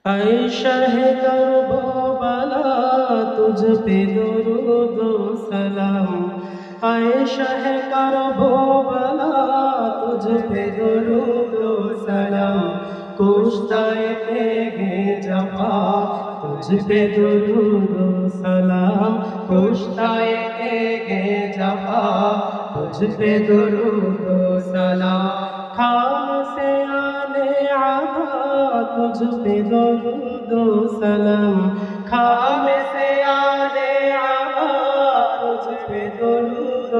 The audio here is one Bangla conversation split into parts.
ऐ शहे कर्बला तुझ पे दुरूद सलाम। ऐ शहे कर्बला तुझ पे दुरूद सलाम। कुश्ताए तेगे जफा तुझ पे दुरूद सलाम। कुश्ताए तेगे जफा तुझ पे दुरूद सलाम। खाम से आने आबा तुझ पे दुरूद सलाम। खाम से आने आबा तुझ पे दुरूद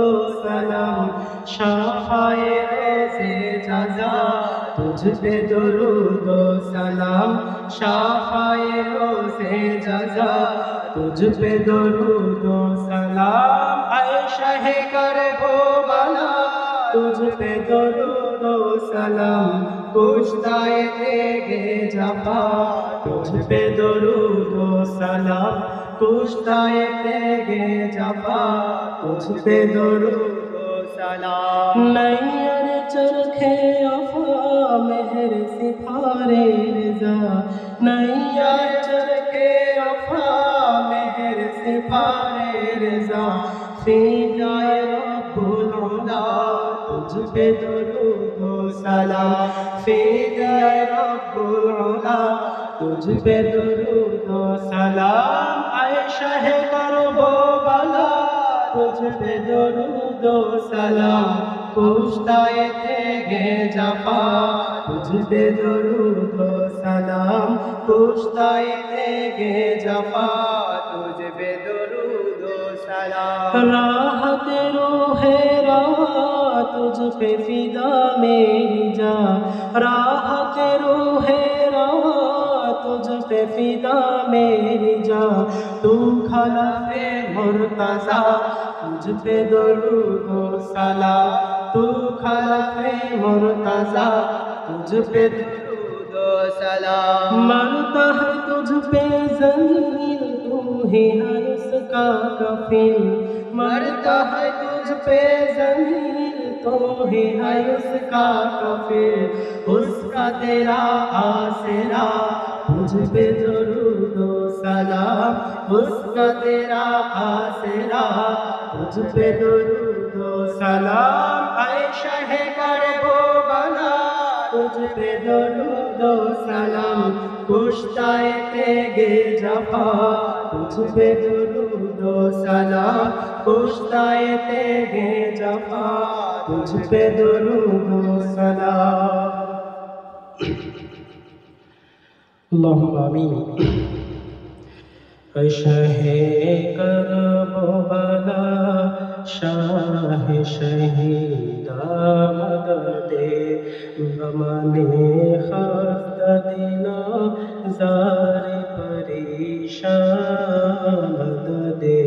सलाम। शाफाए रोज़े जज़ा तुझ पे दुरूद सलाम। शाफाए रोज़े जज़ा तुझ पे दुरूद सलाम। ऐ शहे कर्बला तुझ पे दुरूद सलाम। कुश्ताए तेगे जफा तुझ पे दुरूद सलाम। कुश्ताए तेगे जफा तुझ पे दुरूद सलाम। नैयर चरखे अफा मेहर सिफारे रिज़ा। नैयर चरखे अफा मेहर सिफारे रिज़ा। फ़िदाए रब्बुल उला तुझ पे दुरूद सलाम। फ़िदाए रब्बुल उला तुझ पे दुरूद सलाम। ऐ शहे कर्बला तुझ पे दुरूद सलाम। कुश्ताए तेगे जफा तुझ पे दुरूद सलाम। कुश्ताए तेगे जफा तुझ पे दुरूद सलाम। राहत रूहे रवा तुझ पे फिदा मेरी जा। राहत रूहे रवा तुझ पे फिदा मेरी जा। तू खलफ़े मुर्तज़ा तुझ पे दुरूद सलाम। तू खलफ़े मुर्तज़ा तुझ पे दुरूद सलाम। मरता है तुझ पे ज़मीन तू ही है उसका कफ़ील। मरता है तुझ पे ज़मीन तू ही है उसका कफ़ील। उसका तेरा आसरा तुझ पे दुरूद सलाम। उसका तेरा आसरा तुझ पे दुरूद सलाम। ऐ शहे कर्बला तुझ पे दुरूद सलाम। कुश्ताए तेगे जफा तुझ पे दुरूद सलाम। कुश्ताए तेगे जफा तुझ पे दुरूद सलाम। अल्लाहुम्मा आमीन। ऐ शहे कर्बला शाह शहीदा मददे। बमने खस्ता दिला ज़ारे परेशान मददे।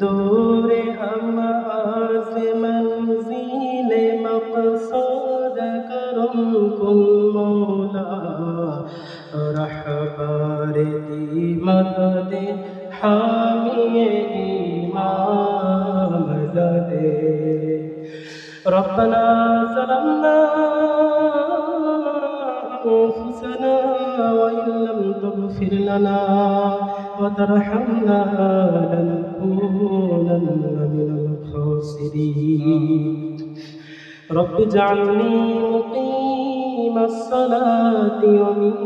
दूर हम आज मंज़िले मक़सूद करम कुल मौला। रहबर दी मददे हामी ईमान मददे। रब्बना ज़लमना अनफुसना व इन लम तग़फिर लना व तरहमना लनकूनन्ना मिनल खासिरीन। रब्बि जअलनी मुक़ीमस्सलाति व मिन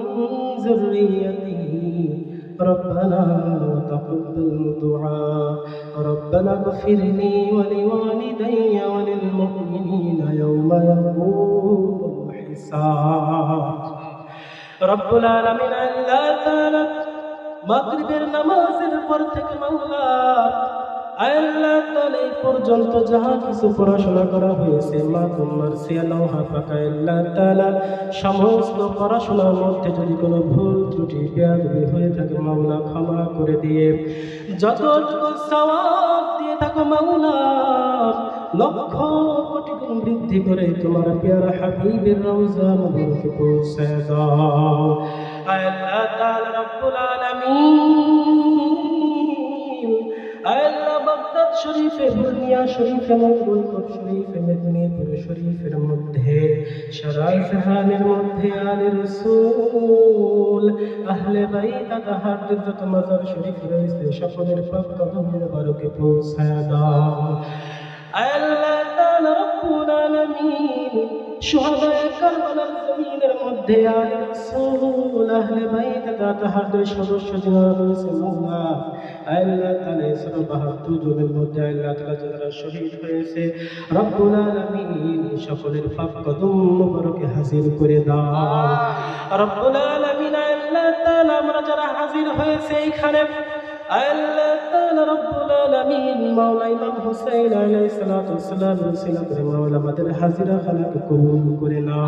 ज़ुर्रिय्यती रब्बना तक़ब्बल दुआ। रब्बना इग़फ़िरली व लिवालिदैया व लिलमुअ्मिनीना यौमा यक़ूमुल हिसाब। रब्बुल आलामीन আল্লাহ তাআলা মাগরিবের নামাজের পর থেকে মাওলা আল্লাহ তাআলা এই পর্যন্ত যাহা কিছু পড়াশোনা করা হয়েছে মা তোমার সিয়ালাহা পাকা আল্লাহ তাআলা সমস্ত পড়াশোনার মধ্যে যদি কোনো ভুল ত্রুটি বেয়াদবি হয়ে থাকে মাওলা ক্ষমা করে দিয়ে যতটুকু সওয়াব দিয়ে থাকো মাওলা লক্ষ কোটি গুণ বৃদ্ধি করে তোমার প্যারা হাবিবের রওজা মুবারকে পৌঁছে দাও। আল্লাহ তাআলা রব্বুল আলামিন আল্লাহ বাগদাদ শরীফে, পূর্ণিয়া শরীফে, মঙ্গলকোট শরীফে, মেদিনীপুর শরীফের মধ্যে, সারা জাহানের মধ্যে আলে রাসূল, আহলে বাইত তাহারদের যত মাজার শরীফ রয়েছে সকলের পাক কদম মোবারকে পৌঁছায়া দাও। আল্লাহ তাআলা রব্বুল আলামিন শুহাদায়ে কারবালার জমিনের মধ্যে আলে রাসূল, আহলে বাইত তাহারদের সদস্য যারা রয়েছে মাওলা, আল্লাহ তাআলা 72 জনের মধ্যে আল্লাহ তাআলা যারা শহীদ হয়েছে রব্বুল আলামিন সকলের পাক কদম মোবারকে হাজির করে দাও রব্বুল আলামিন। আল্লাহ তাআলা আমরা যারা হাজির হয়েছে এইখানে, আল্লাহ তাআলা রব্বুল আলামিন মাওলা ইমাম হুসাইন আলাইহিস সালাতু ওয়াস সালাম ছিল করে মাওলা আমাদের হাজিরা খানাকে কবুল করে নাও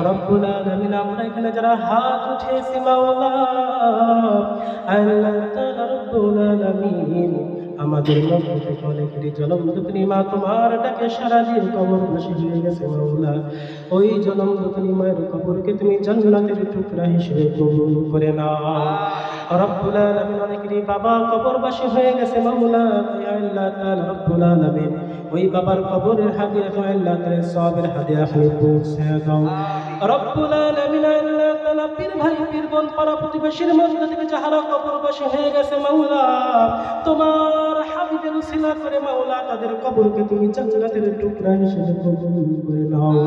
রব্বুল আলামিন। আমরা এখানে যারা হাত উঠেছি মাওলা, আল্লাহ তাআলা রব্বুল আলামিন আমাদের মধ্যে থেকে অনেকেরই জনমদুতনি মা তোমার ডাকে সারা দিয়ে কবরবাসী হয়ে গেছে মাওলা। ওই জনমদুতনি মায়ের কবরকে তুমি জান্নাতের টুকরা হিসেবে কবুল করে নাও রব্বুল আলামিন। অনেকেরই বাবা কবরবাসী হয়ে গেছে মাওলা, আল্লাহ তাআলা রব্বুল আলামিন ওই বাবার কবরের হাদিয়া আল্লাহ তাআলা সওয়াবের হাদিয়া খালি পৌঁছে দাও রব্বুল আলামিন। আল্লাহ তাআলা পীর ভাই পীর বোন পাড়া প্রতিবেশীর মধ্যে থেকে যারা কবরবাসী হয়ে গেছে মাওলা, তোমার হাবিবের উসিলা করে মাওলা তাদের কবরকে তুমি জান্নাতের টুকরা হিসেবে কবুল করে নাও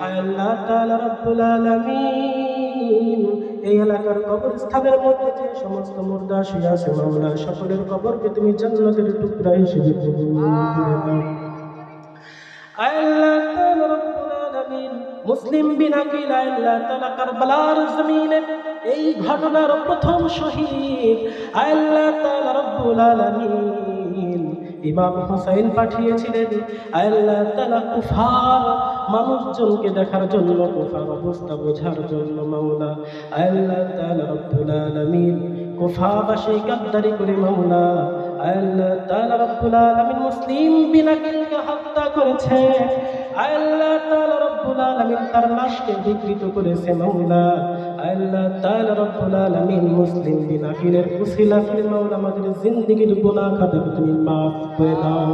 আল্লাহ তাআলা রব্বুল আলামিন। এই এলাকার কবরস্থানের মধ্যে যে সমস্ত মুর্দা শুয়ে আছে মাওলা, সকলের কবরকে তুমি জান্নাতের টুকরা হিসেবে কবুল করে নাও আল্লাহ তাআলা রব্বুল আলামিন। মুসলিম বিন আকিল আল্লাহ তাআলা কারবালার জমিনে এই ঘটনার প্রথম শহীদ আল্লাহ তাআলা রব্বুল আলামিন ইমাম হুসাইন পাঠিয়েছিলেন আল্লাহ তাআলা কুফার মানুষজনকে দেখার জন্য, কুফার অবস্থা বোঝার জন্য মাওলা। আল্লাহ তাআলা রব্বুল আলামিন কুফাবাসী গাদ্দারি করে মাওলা, আল্লাহ তাআলা রব্বুল আলামিন মুসলিম বিন আকিলকে হত্যা করেছে। আল্লাহ তাআলা রব্বুল আলামিন তার লাশকে বিকৃত করেছে মাওলা। আল্লাহ তাআলা রব্বুল আলামিন মুসলিম বিন আকিলের উসিলা করে মাওলা আমাদের জিন্দেগীর গুনাহ খাতা তুমি মাফ করে দাও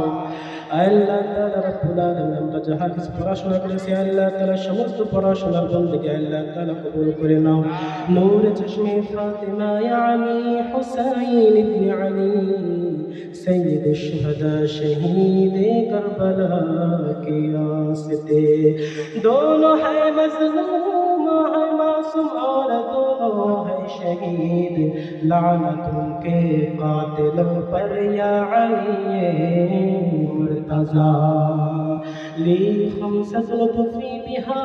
আল্লাহ তাআলা রব্বুল আলামিন। আমরা যাহা কিছু পড়াশোনা করেছি আল্লাহ তাআলা সমস্ত পড়াশোনার বন্দেগী আল্লাহ তাআলা কবুল করে নাও। নূরে চশমে ফাতিমা ইয়ানি হুসাইন ইবনে আলী सैयद शुहदा शहीद करबला के आस्ते, दोनों है मज़लूम है मासूम और दोनों है शहीद, लानत उनके कातिलों पर या अली मुर्तज़ा। ली खमसत लुत्फ़ी बिहा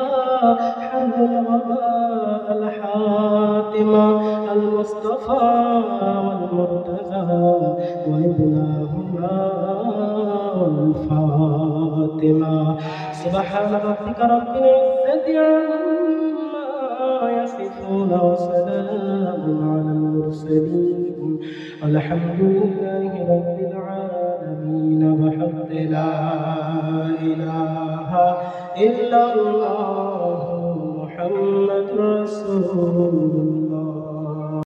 हर्बुल वबा अल हातिमा अल मुस्तफ़ा वल मुर्तज़ा व इब्नाहुमा वल फातिमा। सुब्हान रब्बिका रब्बिल इज़्ज़ति अम्मा यसिफून व सलामुन अलल मुरसलीन अल्हम्दुलिल्लाहि रब्बिल आलमीन। वहद ला इलाहा इल्लल्लाहु मुहम्मदुर रसूलुल्लाह।